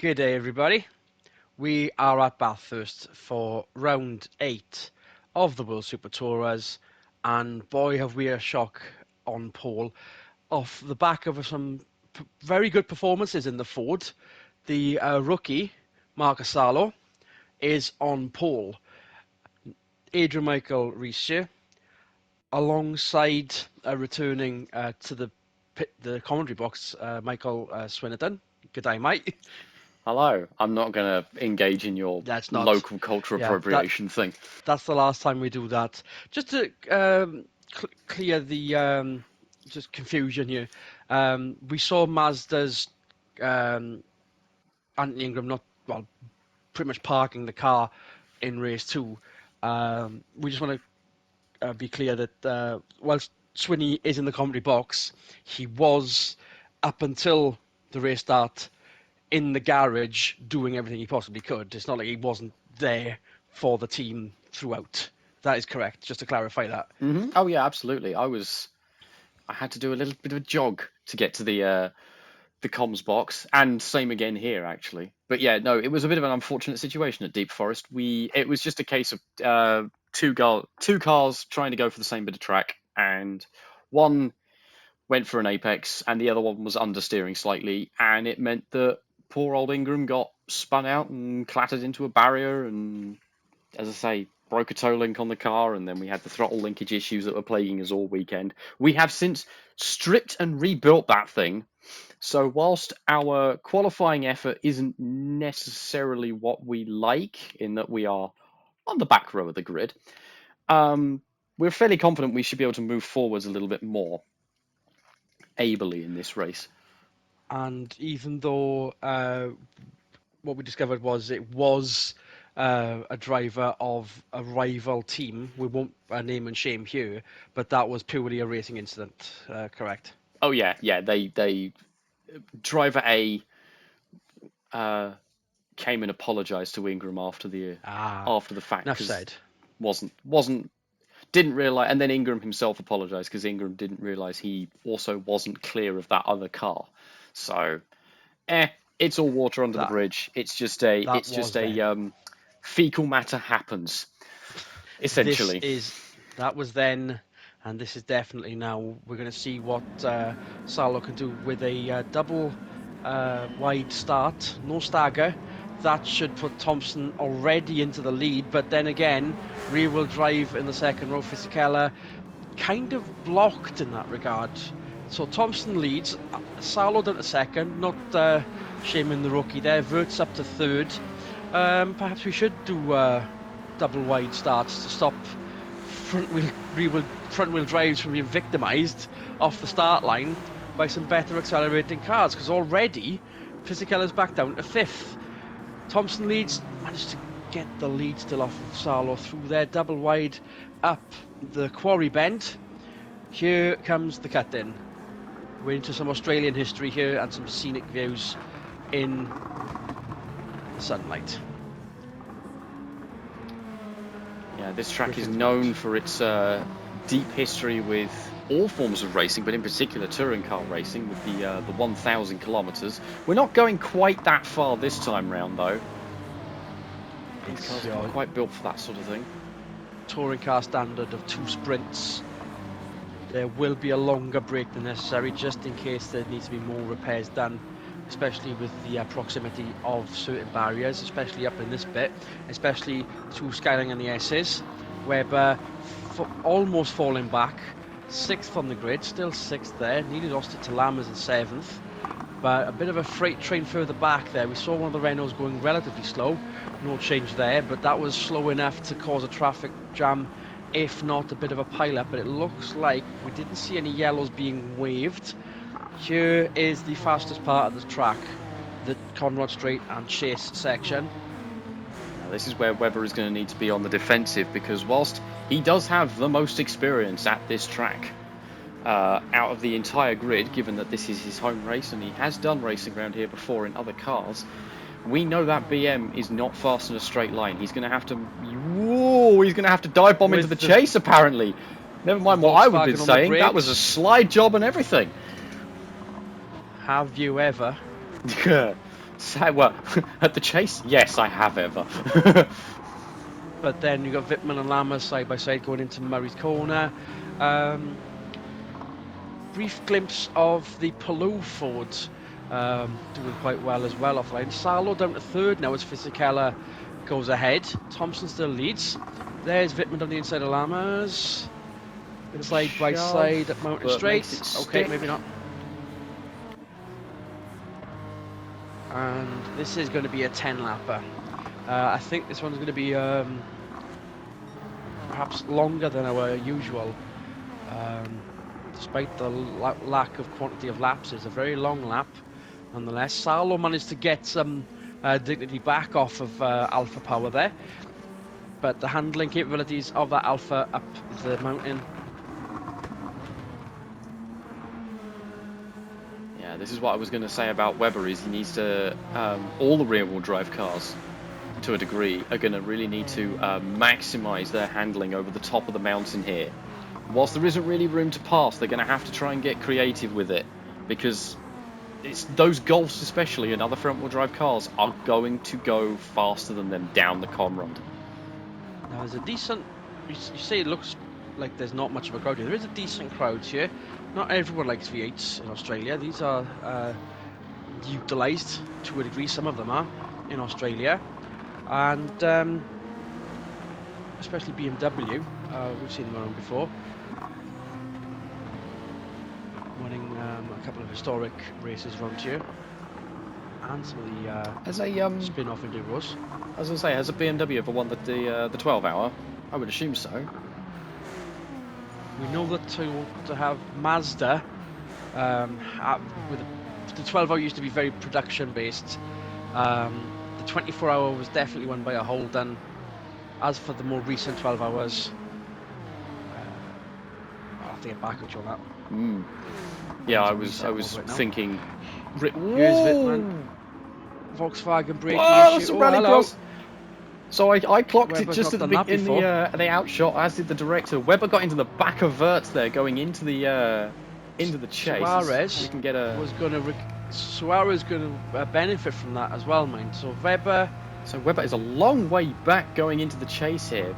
Good day, everybody. We are at Bathurst for round 8 of the World Super Tourers, and boy, have we a shock on pole off the back of some very good performances in the Ford. The rookie, Marcus Salo, is on pole. Adrian Michael Riesche, alongside returning to the commentary box, Michael Swinnerton. Good day, mate. Hello. I'm not going to engage in your That's not. local culture Yeah, that appropriation thing. that's the last time we do that. Just to clear the just confusion here. We saw Mazda's um, Anthony Ingram not well, pretty much parking the car in race 2. We just want to be clear that whilst Swinney is in the commentary box, he was up until the race start in the garage doing everything he possibly could. It's not like he wasn't there for the team throughout. That is correct, just to clarify that. Oh yeah, absolutely. I had to do a little bit of a jog to get to the comms box, and same again here actually. But yeah, no, it was a bit of an unfortunate situation at Deep Forest. It was just a case of two cars trying to go for the same bit of track, and one went for an apex, and the other one was understeering slightly, and it meant that poor old Ingram got spun out and clattered into a barrier, and as I say, broke a toe link on the car, and then we had the throttle linkage issues that were plaguing us all weekend. We have since stripped and rebuilt that thing. So whilst our qualifying effort isn't necessarily what we like, in that we are on the back row of the grid, we're fairly confident we should be able to move forwards a little bit more ably in this race. And even though what we discovered was it was a driver of a rival team, we won't name and shame here, but that was purely a racing incident, correct? Oh yeah, they driver A came and apologised to Ingram after the fact, Enough because said. didn't realise, and then Ingram himself apologised because Ingram didn't realise he also wasn't clear of that other car. So, it's all water under the bridge. It's just a fecal matter happens, essentially. That was then, and this is definitely now. We're going to see what Salo can do with a double wide start, no stagger. That should put Thompson already into the lead, but then again, rear-wheel drive in the second row. Fisichella kind of blocked in that regard. So Thompson leads, Salo down to second, not shaming the rookie there, Verts up to third. Perhaps we should do double wide starts to stop front wheel drives from being victimised off the start line by some better accelerating cars, because already Fisichella's back down to 5th. Thompson leads, managed to get the lead still off of Salo through there, double wide up the quarry bend. Here comes the cut in. We're into some Australian history here and some scenic views in the sunlight. Yeah, this track is known for its deep history with all forms of racing, but in particular touring car racing with the 1,000 kilometres. We're not going quite that far this time round, though. These cars are not quite built for that sort of thing. Touring car standard of 2 sprints. There will be a longer break than necessary, just in case there needs to be more repairs done, especially with the proximity of certain barriers, especially up in this bit, especially to Skyline and the S's. Webber almost falling back, 6th on the grid, still 6th there, nearly lost it to Lammers in 7th, but a bit of a freight train further back there. We saw one of the Renaults going relatively slow, no change there, but that was slow enough to cause a traffic jam, if not a bit of a pile-up, but it looks like we didn't see any yellows being waved. Here is the fastest part of the track, the Conrod Straight and Chase section. Now, this is where Webber is going to need to be on the defensive, because whilst he does have the most experience at this track out of the entire grid, given that this is his home race and he has done racing around here before in other cars, we know that BM is not fast in a straight line. He's going to have to... Whoa! He's going to have to dive bomb into the chase, apparently. Never mind what I would have been saying. That was a slide job and everything. Have you ever? Well, at the chase, yes, I have ever. But then you've got Wittmann and Lammers side by side going into Murray's corner. Brief glimpse of the Palou Ford doing quite well as well offline. Salo down to third now as Fisichella goes ahead. Thompson still leads. There's Wittmann on the inside of Lammers. Side by side at Mountain but Straight. makes it Okay, stick. maybe not. And this is going to be a 10-lapper. I think this one's going to be perhaps longer than our usual. Despite the lack of quantity of laps, it's a very long lap nonetheless. Salo managed to get some dignity back off of Alpha Power there, but the handling capabilities of that Alpha up the mountain. Yeah, this is what I was going to say about Webber, is he needs to, all the rear-wheel drive cars, to a degree, are going to really need to maximise their handling over the top of the mountain here. Whilst there isn't really room to pass, they're going to have to try and get creative with it, because it's those Golfs especially and other front-wheel drive cars are going to go faster than them down the Conrod. Now there's a decent, you say it looks like there's not much of a crowd here. There is a decent crowd here. Not everyone likes V8s in Australia. These are utilised to a degree, some of them are, in Australia. And especially BMW, we've seen them around before. Winning a couple of historic races around here. And some of the As a spin-off enduros. As I say, has a BMW ever won the 12-hour? I would assume so. We know that to have Mazda, the 12-hour used to be very production-based. The 24-hour was definitely won by a Holden. As for the more recent 12 hours, I'll have to get back at you on that. Yeah, I was thinking. Here's Wittmann. Volkswagen braking issue. That's a rallycross. So I clocked Webber's it just at the in the outshot, as did the director. Webber got into the back of Wirtz there, going into the chase. Suarez we can get a... Suarez going to benefit from that as well, mind. So Webber is a long way back going into the chase here,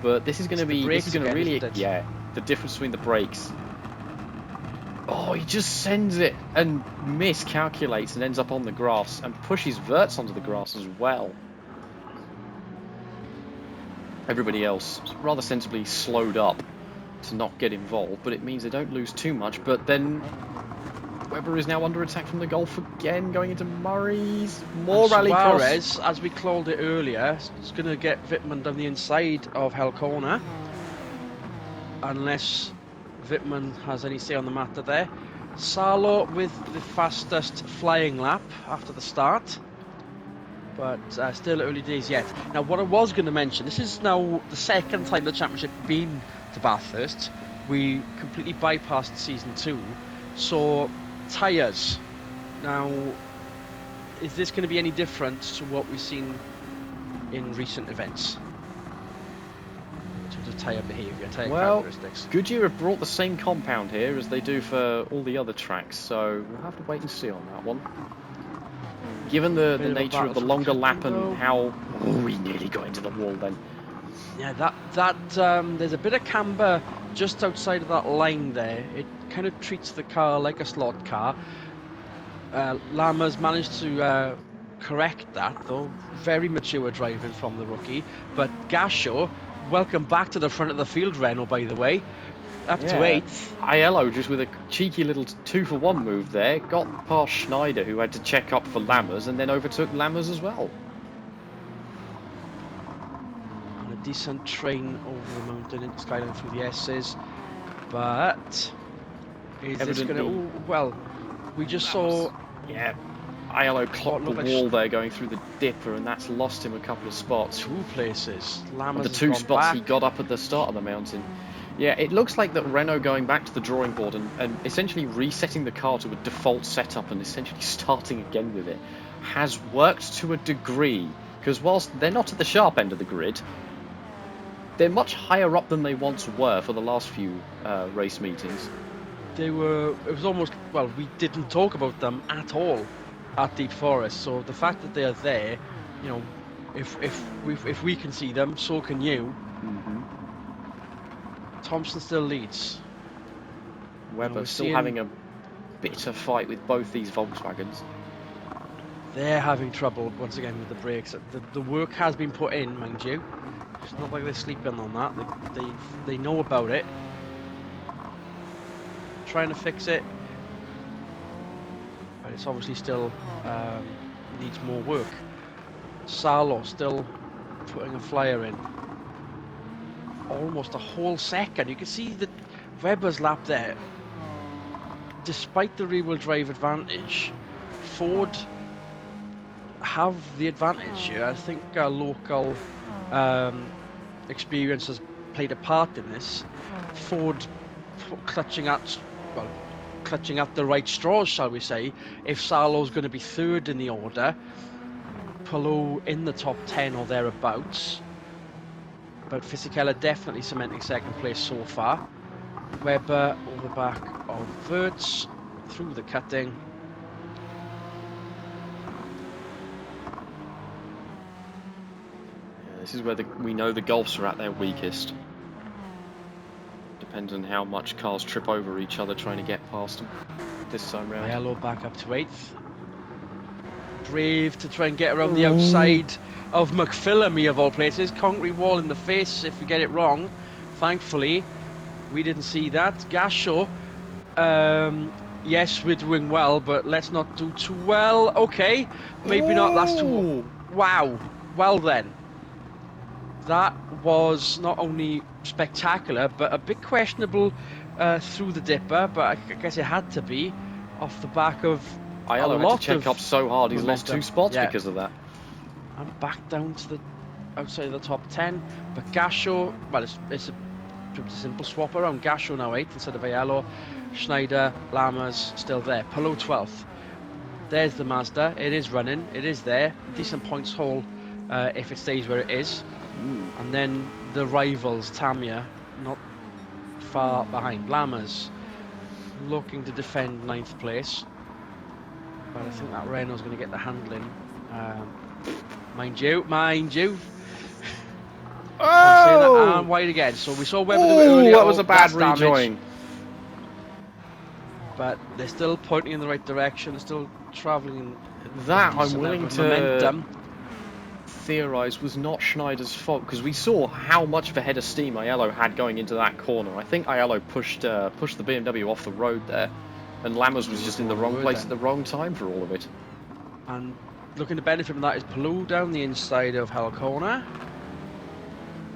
but this is going to really, the difference between the brakes. Oh, he just sends it and miscalculates and ends up on the grass and pushes Wirtz onto the grass as well. Everybody else rather sensibly slowed up to not get involved, but it means they don't lose too much. But then Webber is now under attack from the Gulf again, going into Murray's. More rallycross. Suarez, as we called it earlier, is going to get Wittmann down the inside of Hell Corner. Unless Wittmann has any say on the matter there. Salo with the fastest flying lap after the start. But still early days yet. Now, what I was going to mention, this is now the second time the championship been to Bathurst. We completely bypassed season 2. So, tyres. Now, is this going to be any different to what we've seen in recent events? In terms of tyre behaviour, tyre characteristics. Goodyear have brought the same compound here as they do for all the other tracks, so we'll have to wait and see on that one. Given the nature of the longer lap and how... Oh, we nearly got into the wall then. Yeah, there's a bit of camber just outside of that line there. It kind of treats the car like a slot car. Lammers managed to correct that, though. Very mature driving from the rookie. But Gasho, welcome back to the front of the field, Renault, by the way. Up to 8th. Aiello just with a cheeky little 2-for-1 move there, got past Schneider, who had to check up for Lammers, and then overtook Lammers as well. And a decent train over the mountain into Skyline through the S's. But is this going to... well, we just saw... Yeah, Aiello clocked the wall there going through the dipper, and that's lost him a couple of spots. 2 places. Lammers the 2 spots he got up at the start of the mountain. Yeah, it looks like that Renault going back to the drawing board and essentially resetting the car to a default setup and essentially starting again with it has worked to a degree, because whilst they're not at the sharp end of the grid, they're much higher up than they once were for the last few race meetings. They were, it was almost, well, we didn't talk about them at all at Deep Forest. So the fact that they are there, you know, if we can see them, so can you. Mm-hmm. Thompson still leads. Webber still having a bitter fight with both these Volkswagens. They're having trouble once again with the brakes. The work has been put in, mind you. It's not like they're sleeping on that. They know about it. Trying to fix it, but it's obviously still needs more work. Salo still putting a flyer in. Almost a whole second. You can see that Webber's lap there. Despite the rear-wheel drive advantage, Ford have the advantage here. I think our local experience has played a part in this. Ford clutching at the right straws, shall we say. If Salo's going to be third in the order, Palou in the top 10 or thereabouts. But Fisichella definitely cementing second place so far. Webber over the back of Wirtz through the cutting. Yeah, this is where we know the Golfs are at their weakest. Depends on how much cars trip over each other trying to get past them this time round. Yellow back up to 8th. Brave to try and get around the outside of McPhillamy of all places. Concrete wall in the face if you get it wrong. Thankfully, we didn't see that. Gasho, yes, we're doing well, but let's not do too well. Okay, maybe not. That's too... Wow. Well then. That was not only spectacular, but a bit questionable through the dipper, but I guess it had to be off the back of Aiello had to check up so hard he's lost 2 spots because of that. And back down to the outside of the top 10. But Gasho, well, it's a simple swap around. Gasho now 8th instead of Aiello. Schneider, Lammers still there. Palou 12th. There's the Mazda. It is running. It is there. Decent points haul if it stays where it is. And then the rivals, Tamiya, not far behind. Lammers looking to defend 9th place. But I think that Renault's going to get the handling. Mind you. Oh! And wide again. So we saw Webber do it earlier. That was a bad rejoin. But they're still pointing in the right direction. They're still travelling. That I'm willing to theorise was not Schneider's fault, because we saw how much of a head of steam Aiello had going into that corner. I think Aiello pushed the BMW off the road there, and Lammers was just in the wrong place at the wrong time for all of it. And looking to benefit from that is Palou down the inside of Hell Corner.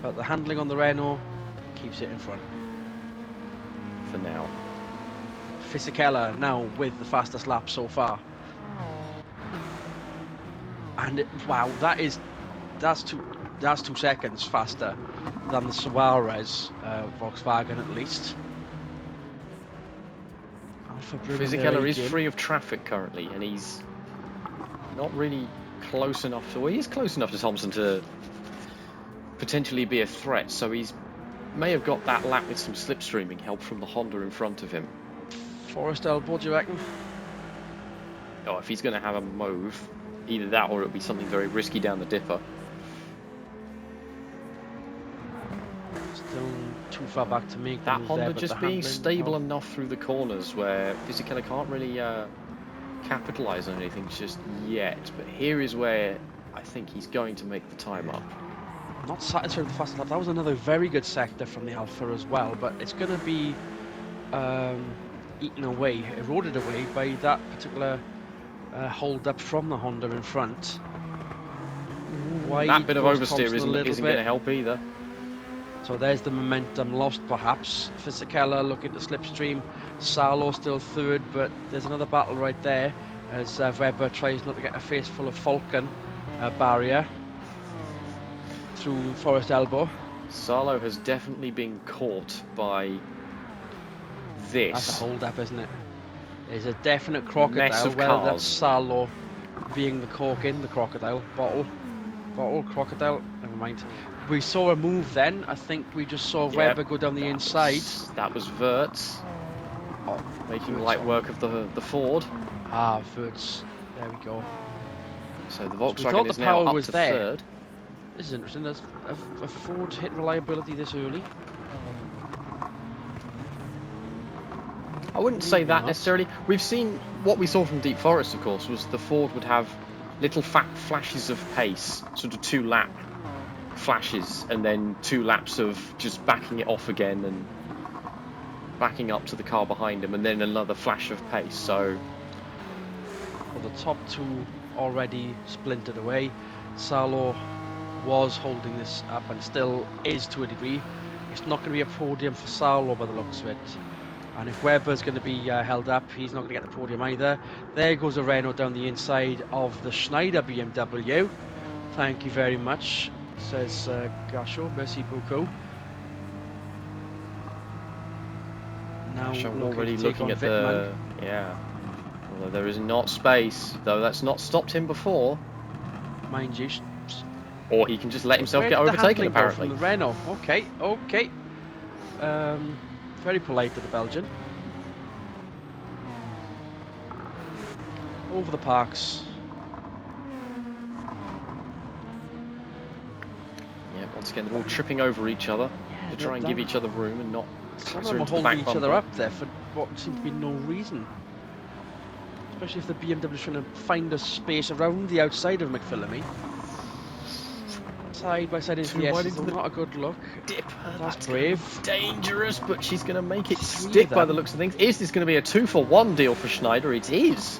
But the handling on the Renault keeps it in front. For now. Fisichella now with the fastest lap so far. And wow, that's 2 seconds faster than the Suarez Volkswagen at least. Fisichella is free of traffic currently, and he's not really close enough to... Well, he is close enough to Thompson to potentially be a threat, so he's may have got that lap with some slipstreaming help from the Honda in front of him. Forest elbow, do you reckon? Oh, if he's going to have a move, either that or it'll be something very risky down the dipper. Still too far back to make that Honda just being stable enough through the corners where Fisichella can't really capitalise on anything just yet. But here is where I think he's going to make the time up. Not satisfied with the fast lap. That was another very good sector from the Alpha as well, but it's going to be eaten away, eroded away by that particular hold up from the Honda in front. That bit of oversteer isn't going to help either. So there's the momentum lost perhaps. Fisichella looking to slipstream. Salo still third, but there's another battle right there as Webber tries not to get a face full of Falcon barrier through Forest Elbow. Salo has definitely been caught by this. That's a hold up, isn't it? There's a definite crocodile. Mess of whether cars. That's Salo being the cork in the crocodile. Bottle, crocodile, never mind. We saw a move then. I think we just saw Webber go down the inside. That was Wirtz making light work of the Ford. Wirtz There we go. So the So we Volkswagen thought is the now power up was to there. third. This is interesting. There's a Ford hit reliability this early. I wouldn't say Maybe that not. necessarily. We've seen what we saw from Deep Forest, of course, was the Ford would have little fat flashes of pace, sort of 2-lap flashes, and then 2 laps of just backing it off again and backing up to the car behind him, and then another flash of pace. So Well, the top two already splintered away. Salo was holding this up and still is to a degree. It's not going to be a podium for Salo by the looks of it. And if Webber's going to be held up, he's not going to get the podium either. There goes a Renault down the inside of the Schneider BMW. Thank you very much, says Gasho. Merci beaucoup. Now already to take looking on at Wittmann. yeah. Although there is not space, though that's not stopped him before. Mind you. Or he can just let himself Where get did the overtaken, handling go apparently. from the Renault? Okay. Very polite to the Belgian. Over the parks. Yeah, once again, they're all tripping over each other to try and give each other room and not Some of closer them are into the holding back each other bumper. up there for what seemed to be no reason. Especially if the BMW is trying to find a space around the outside of McPhillamy. Side by side into Too the wide S's, into though the not a good look. dipper. That's Gonna be brave. dangerous, but she's going to make it 3 stick of by the them. looks of things. Is this going to be a 2-for-1 deal for Schneider? It is.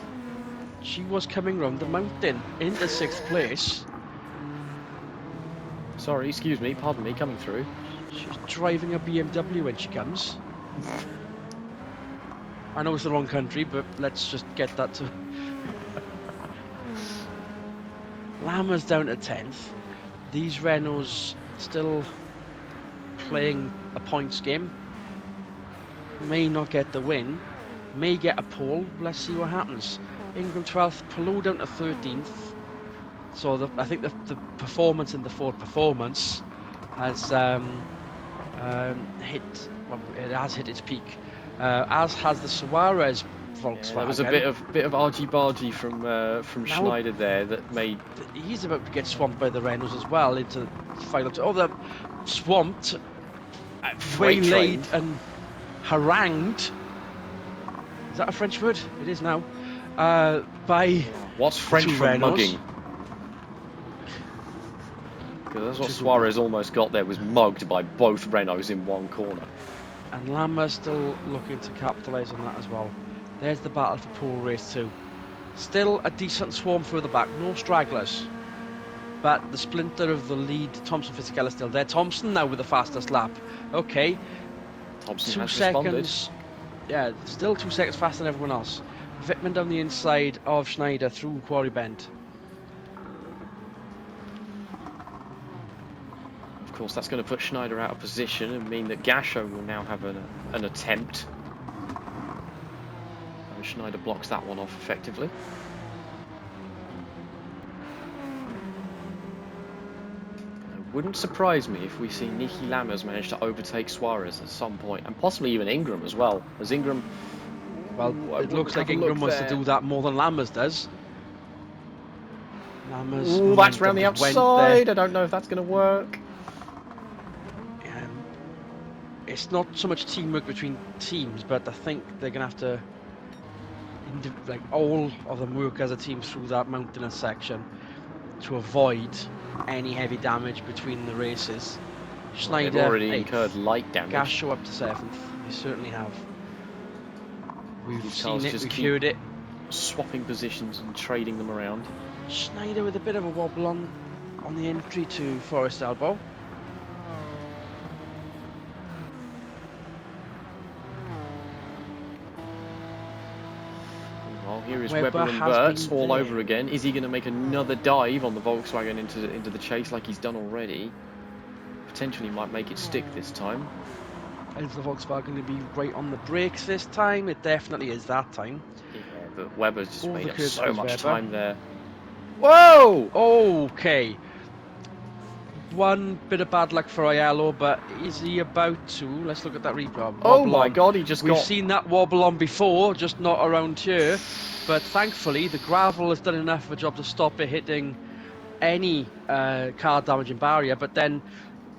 She was coming round the mountain into 6th place. Sorry, excuse me, pardon me, coming through. She's driving a BMW when she comes. I know it's the wrong country, but let's just get that to... Lama's down to 10th. These Renaults still playing a points game. May not get the win. May get a pole. Let's see what happens. Ingram 12th, Palou down to 13th. So I think the performance in the Ford Performance has hit. Well, it has hit its peak. As has the Suarez Volkswagen. Yeah, that was a bit of argy-bargy from Now, Schneider there that made. He's about to get swamped by the Renaults as well into the final. Oh, they're swamped, waylaid and harangued. Is that a French word? It is now. By What's French for Renaults. mugging? Because that's what Suarez almost got there, was mugged by both Renaults in one corner. And Lama's still looking to capitalise on that as well. There's the battle for pole race 2. Still a decent swarm further back, no stragglers. But the splinter of the lead, Thompson Fisichella, is still there. Thompson now with the fastest lap. Okay. Thompson 2 has seconds. responded. Yeah, still 2 seconds faster than everyone else. Wittmann down the inside of Schneider through Quarry Bend. Of course, that's going to put Schneider out of position and mean that Gasho will now have an attempt. And Schneider blocks that one off effectively. It wouldn't surprise me if we see Niki Lammers manage to overtake Suarez at some point, and possibly even Ingram as well. As Ingram, Well, it looks like Ingram wants to do that more than Lammers does. Lammers. That's round the outside. I don't know if that's going to work. It's not so much teamwork between teams, but I think they're going to have to, like, all of them work as a team through that mountainous section to avoid any heavy damage between the races. Schneider, they've already incurred light damage. Gasho up to 7th. They certainly have. We've These seen cars it, just we've keep heard it. swapping positions and trading them around. Schneider with a bit of a wobble on the entry to Forest Elbow. Well, here is Webber and Burtz all over again. Is he going to make another dive on the Volkswagen into the chase like he's done already? Potentially might make it stick this time. Is the Volkswagen going to be right on the brakes this time? It definitely is that time. Yeah, but Webber's just made up so much Webber. time there. Whoa! Okay. One bit of bad luck for Aiello, but is he about to? Let's look at that replay. Oh my God, he just got... We've seen that wobble on before, just not around here. but thankfully the gravel has done enough of a job to stop it hitting any car damaging barrier, but then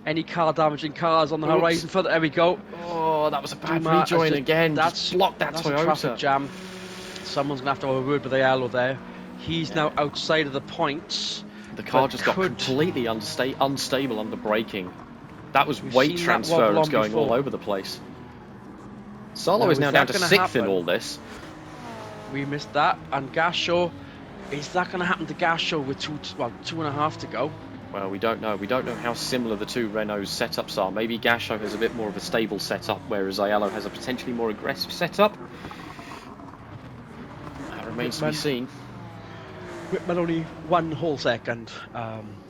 any car damaging cars on the Oops. horizon further. There we go. Oh, that was a bad Duma has rejoin again. Just that's blocked that that's a traffic Toyota. jam. Someone's gonna have to have a word with the yellow there. He's Yeah. now outside of the points. The car But just got completely unstable under braking. That was we've weight seen that wobble transference on going all before. over the place. Salo Now, is is now that down to going to 6th in happen? all this. We missed that. And Gasho, is that going to happen to Gasho with 2.5 to go? Well, we don't know. We don't know how similar the two Renault's setups are. Maybe Gasho has a bit more of a stable setup, whereas Aiello has a potentially more aggressive setup. That remains to be seen. Whitman only 1 whole second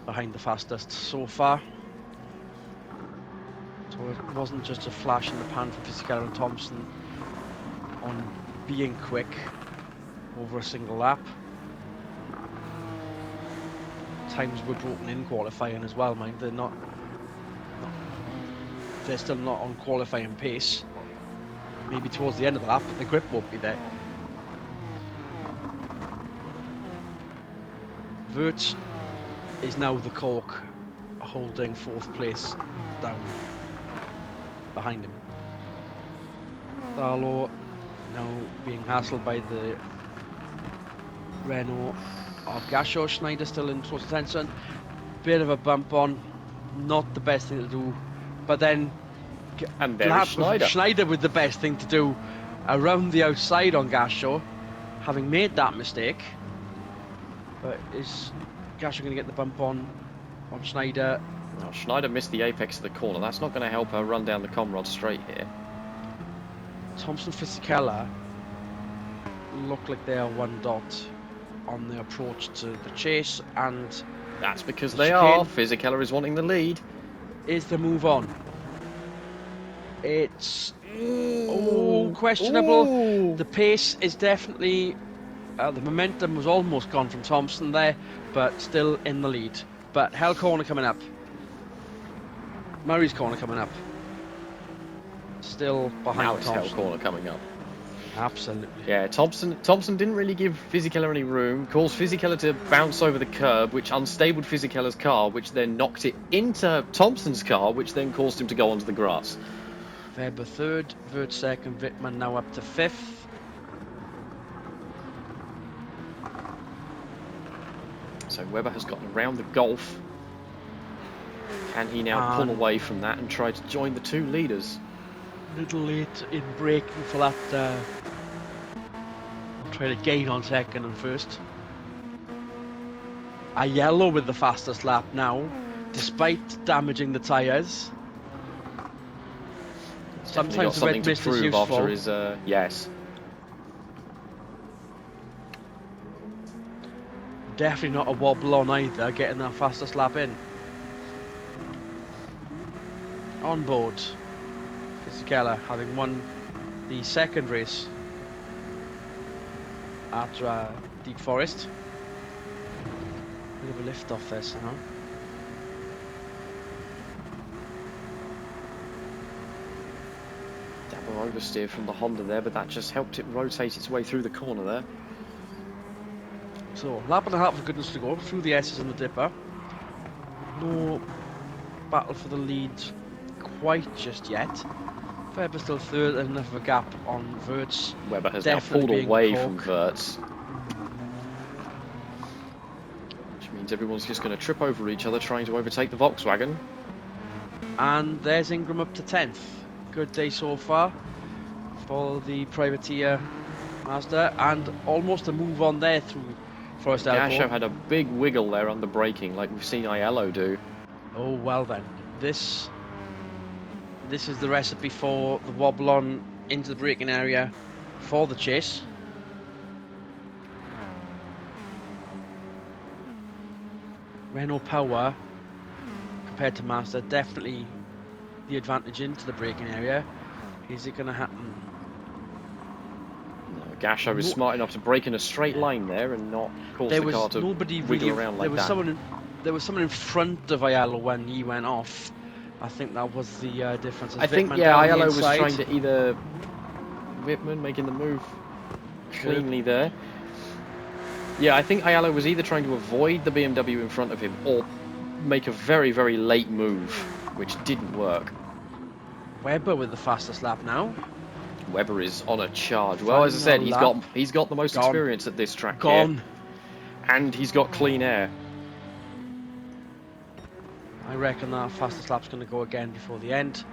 behind the fastest so far. So it wasn't just a flash in the pan for Fisichella and Thompson on being quick over a single lap. Times were broken in qualifying as well, mind. They're still not on qualifying pace. Maybe towards the end of the lap, but the grip won't be there. Wurtz is now the cork, holding 4th place down behind him. Darlow now being hassled by the Renault of Gasho. Schneider still in close attention. Bit of a bump on, not the best thing to do. But then And there is Schneider. Schneider with the best thing to do around the outside on Gasho, having made that mistake. But is Gasho going to get the bump on Schneider? Oh, Schneider missed the apex of the corner. That's not going to help her run down the Comrade straight here. Thompson Fisichella look like they are 1 dot on the approach to the chase, and that's because they are. Fisichella is wanting the lead. Is the move on? It's questionable. Ooh. The pace is definitely the momentum was almost gone from Thompson there, but still in the lead. But Hell corner coming up. Murray's corner coming up. Still behind now it's Thompson. Hell corner coming up. Absolutely. Yeah, Thompson didn't really give Fisichella any room, caused Fisichella to bounce over the curb, which unstabled Fisichella's car, which then knocked it into Thompson's car, which then caused him to go onto the grass. Weber 3rd, Wurtz 2nd, Wittmann now up to 5th. So Weber has gotten around the Golf. Can he now pull away from that and try to join the 2 leaders? Little late in braking for that. Try to gain on 2nd and 1st. Aiello with the fastest lap now, despite damaging the tyres. Sometimes the red mist is useful. After his, yes. Definitely not a wobble on either, getting that fastest lap in. On board, Fisichella having won the 2nd race at Deep Forest. Bit of a lift off there somehow. Double oversteer from the Honda there, but that just helped it rotate its way through the corner there. So, lap and a half of goodness to go through the S's and the Dipper. No battle for the lead quite just yet. Weber still 3rd, and enough of a gap on Wurtz. Weber has now pulled away from Wurtz. Which means everyone's just going to trip over each other trying to overtake the Volkswagen. And there's Ingram up to 10th. Good day so far for the privateer Mazda, and almost a move on there through Forest Elbow. Gasho had a big wiggle there under braking, like we've seen Aiello do. Oh well then, this is the recipe for the wobble on into the braking area for the chase. Renault power compared to Mazda, definitely the advantage into the braking area. Is it going to happen? No, Gasho was smart enough to brake in a straight line there and not cause the car to wiggle around like that. There was someone in front of Aiello when he went off. I think that was the difference. I think, yeah, Aiello was trying to either... Whitman making the move cleanly there. Yeah, I think Ayala was either trying to avoid the BMW in front of him or make a very, very late move, which didn't work. Webber with the fastest lap now. Webber is on a charge. Well, as I Final said, lap. he's got the most Gone. experience at this track here, Gone. and he's got clean air. I reckon that fastest lap's going to go again before the end.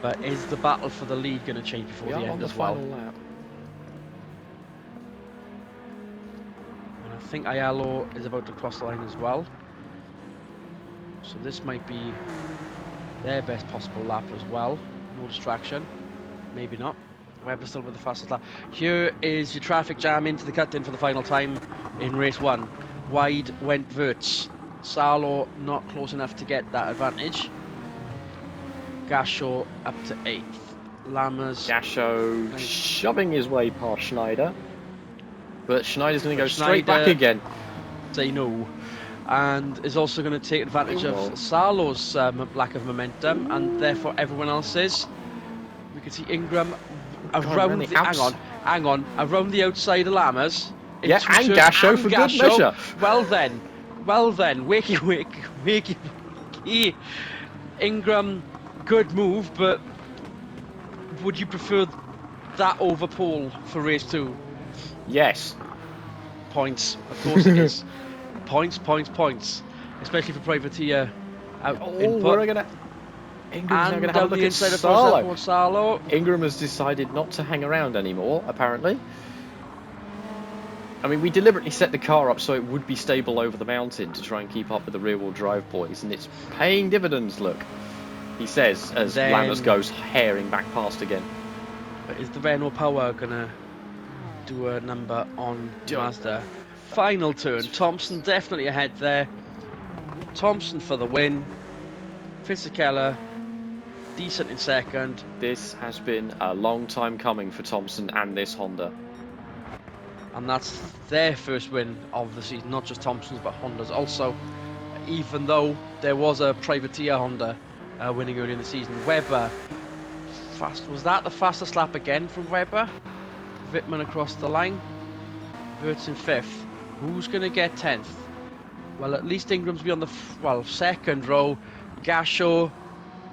But is the battle for the lead going to change before We the are on end the as well? final lap. And I think Ayalo is about to cross the line as well. So this might be their best possible lap as well. No distraction. Maybe not. Webber still with the fastest lap. Here is your traffic jam into the cut-in for the final time in race 1. Wide went Wirtz. Salo not close enough to get that advantage. Gasho up to 8th. Lammers. Gasho shoving his way past Schneider. But Schneider's going to go straight Schneider, back again. Say no. And is also going to take advantage of Salo's lack of momentum and therefore everyone else's. We can see Ingram around the hang on, around the outside of Lammers. Yeah, and Gasho for good measure. Well then, wakey. Ingram, good move, but would you prefer that over pole for race 2? Yes. Points, of course it is. Points. Especially for privateer input. We're gonna. Ingram's now going to have a look at Salo. Ingram has decided not to hang around anymore, apparently. I mean, we deliberately set the car up so it would be stable over the mountain to try and keep up with the rear-wheel drive boys, and it's paying dividends, look. He says, as Lammers goes herring back past again. But is the Renault Power going to do a number on Mazda? Final turn. Thompson definitely ahead there. Thompson for the win. Fisichella decent in second. This has been a long time coming for Thompson and this Honda. And that's their first win of the season, not just Thompson's but Honda's also, even though there was a privateer Honda winning early in the season. Webber, was that the fastest lap again from Webber? Wittmann across the line. Wirtz in 5th. Who's going to get 10th? Well, at least Ingram's be on the second row. Gasho,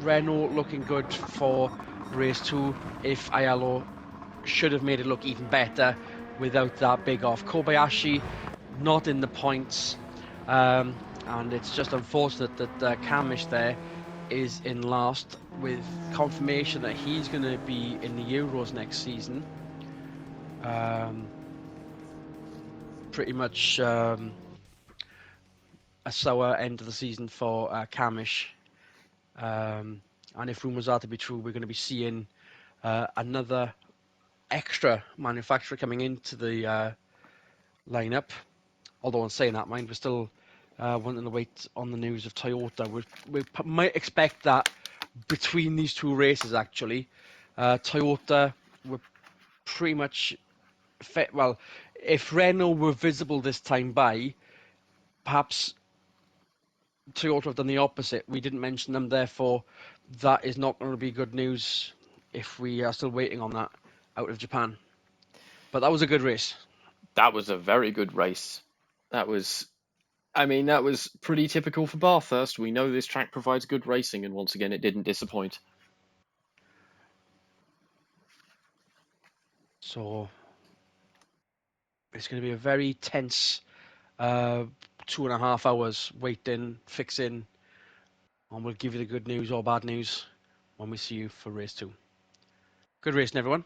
Renault looking good for race 2. If Ayalo should have made it look even better without that big off. Kobayashi not in the points, and it's just unfortunate that Kamish there is in last, with confirmation that he's going to be in the Euros next season. Pretty much a sour end of the season for Kamish. And if rumours are to be true, we're going to be seeing another extra manufacturer coming into the lineup. Although in saying that, mind, we're still wanting to wait on the news of Toyota. We might expect that between these two races, actually. Toyota were pretty much well, if Renault were visible this time by, perhaps Toyota have done the opposite. We didn't mention them, therefore that is not going to be good news if we are still waiting on that out of Japan. But that was a good race. That was a very good race. That was pretty typical for Bathurst. We know this track provides good racing, and once again, it didn't disappoint. So it's going to be a very tense 2.5 hours waiting, fixing, and we'll give you the good news or bad news when we see you for race 2. Good racing, everyone.